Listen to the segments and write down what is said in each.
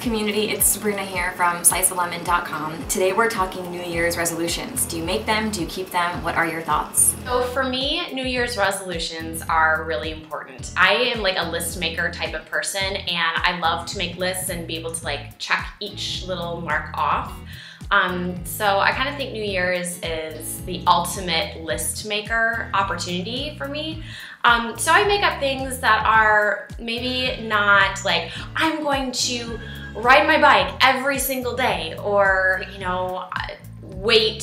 community, it's Sabrina here from sliceoflemon.com. Today we're talking New Year's resolutions. Do you make them? Do you keep them? What are your thoughts? So for me, New Year's resolutions are really important. I am like a list maker type of person, and I love to make lists and be able to like check each little mark off. So I kind of think New Year's is the ultimate list maker opportunity for me. So I make up things that are maybe not like, I'm going to ride my bike every single day, or, you know, weight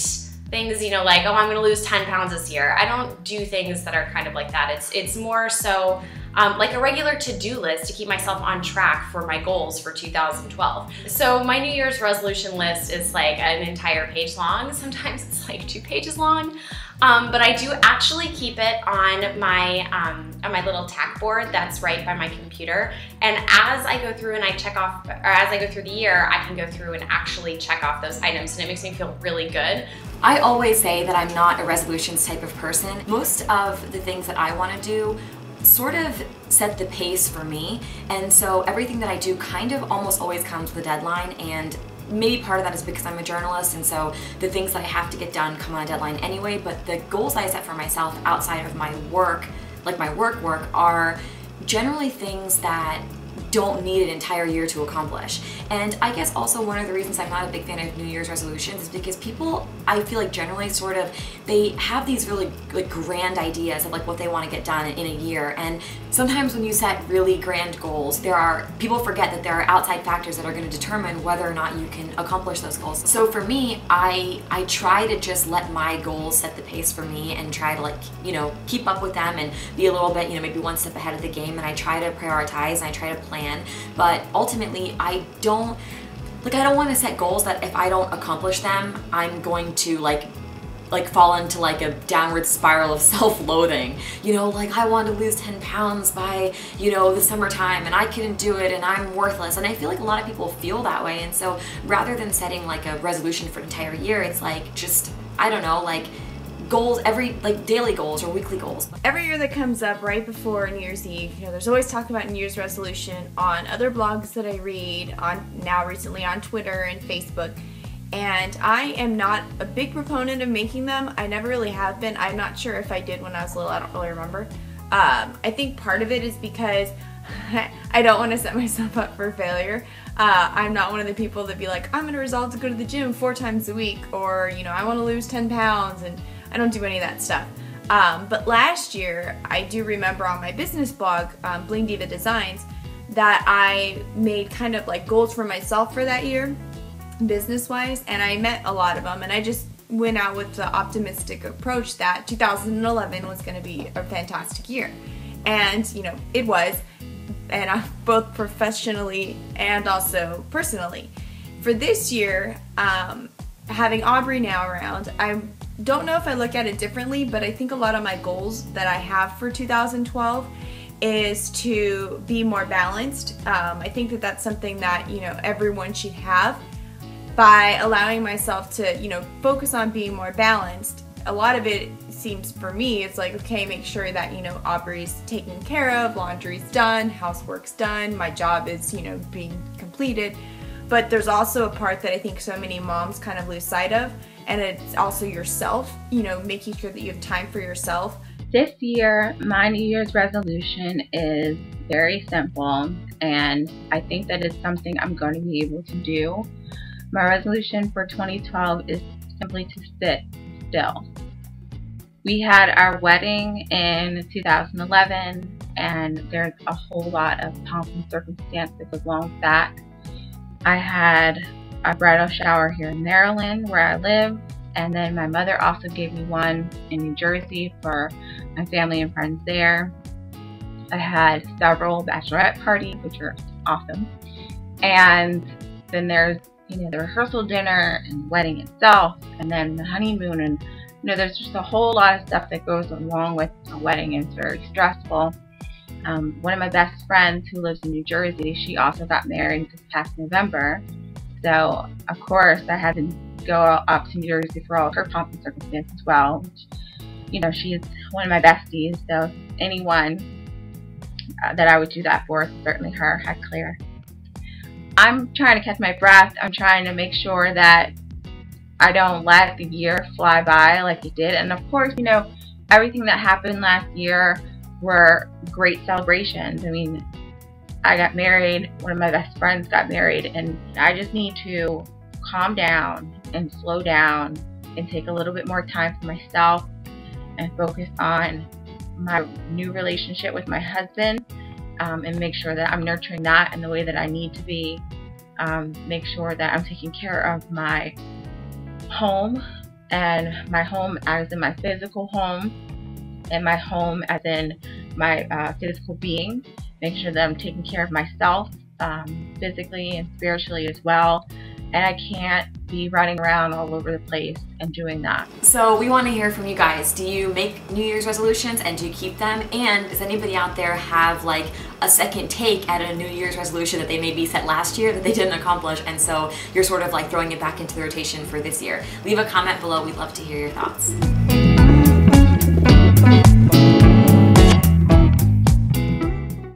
things, you know, like, oh, I'm gonna lose 10 pounds this year. I don't do things that are kind of like that. It's more so like a regular to-do list to keep myself on track for my goals for 2012. So my New Year's resolution list is like an entire page long. Sometimes it's like 2 pages long. But I do actually keep it on my little tack board that's right by my computer. And as I go through and I check off, or as I go through the year, I can go through and actually check off those items, and it makes me feel really good. I always say that I'm not a resolutions type of person. Most of the things that I want to do sort of set the pace for me, and so everything that I do kind of almost always comes with a deadline, and maybe part of that is because I'm a journalist, and so the things that I have to get done come on a deadline anyway, but the goals I set for myself outside of my work, like my work, are generally things that don't need an entire year to accomplish. And I guess also one of the reasons I'm not a big fan of New Year's resolutions is because people, I feel like generally sort of, they have these really like grand ideas of like what they want to get done in a year, and sometimes when you set really grand goals, people forget that there are outside factors that are going to determine whether or not you can accomplish those goals. So for me, I try to just let my goals set the pace for me and try to, like, you know, keep up with them and be a little bit, you know, maybe one step ahead of the game, and I try to prioritize and I try to plan. But ultimately, I don't want to set goals that if I don't accomplish them, I'm going to like fall into like a downward spiral of self-loathing. You know, like, I want to lose 10 pounds by, you know, the summertime, and I couldn't do it, and I'm worthless. And I feel like a lot of people feel that way. And so rather than setting like a resolution for an entire year, it's like just, I don't know, like goals, like daily goals or weekly goals. Every year that comes up right before New Year's Eve, you know, there's always talk about New Year's resolution on other blogs that I read, recently on Twitter and Facebook. And I am not a big proponent of making them. I never really have been. I'm not sure if I did when I was little. I don't really remember. I think part of it is because I don't want to set myself up for failure. I'm not one of the people that be like, I'm going to resolve to go to the gym 4 times a week, or, you know, I want to lose 10 pounds, and I don't do any of that stuff. But last year, I do remember on my business blog, Bling Diva Designs, that I made kind of like goals for myself for that year, business-wise, and I met a lot of them, and I just went out with the optimistic approach that 2011 was going to be a fantastic year. And, you know, it was, and both professionally and also personally. For this year, having Aubrey now around, I don't know if I look at it differently, but I think a lot of my goals that I have for 2012 is to be more balanced. I think that that's something that, you know, everyone should have. By allowing myself to, you know, focus on being more balanced, a lot of it seems for me, it's like, okay, make sure that, you know, Aubrey's taken care of, laundry's done, housework's done, my job is, you know, being completed. But there's also a part that I think so many moms kind of lose sight of, and it's also yourself, you know, making sure that you have time for yourself. This year, my New Year's resolution is very simple, and I think that it's something I'm going to be able to do. My resolution for 2012 is simply to sit still. We had our wedding in 2011, and there's a whole lot of pomp and circumstances along with that. I had a bridal shower here in Maryland where I live, and then my mother also gave me one in New Jersey for my family and friends there. I had several bachelorette parties, which are awesome, and then there's, you know, the rehearsal dinner and the wedding itself, and then the honeymoon, and, you know, there's just a whole lot of stuff that goes along with a wedding, and it's very stressful. One of my best friends who lives in New Jersey, she also got married this past November, so of course I had to go up to New Jersey for all of her pomp and circumstance as well, which, you know, she is one of my besties, so anyone that I would do that for, certainly her, had clear. I'm trying to catch my breath. I'm trying to make sure that I don't let the year fly by like it did. And of course, you know, everything that happened last year were great celebrations. I mean, I got married, one of my best friends got married, and I just need to calm down and slow down and take a little bit more time for myself and focus on my new relationship with my husband, and make sure that I'm nurturing that in the way that I need to be. Make sure that I'm taking care of my home, and my home as in my physical home, and my home as in my physical being. Make sure that I'm taking care of myself physically and spiritually as well. And I can't be running around all over the place and doing that. So we want to hear from you guys. Do you make New Year's resolutions and do you keep them? And does anybody out there have like a second take at a New Year's resolution that they maybe set last year that they didn't accomplish, and so you're sort of like throwing it back into the rotation for this year? Leave a comment below. We'd love to hear your thoughts.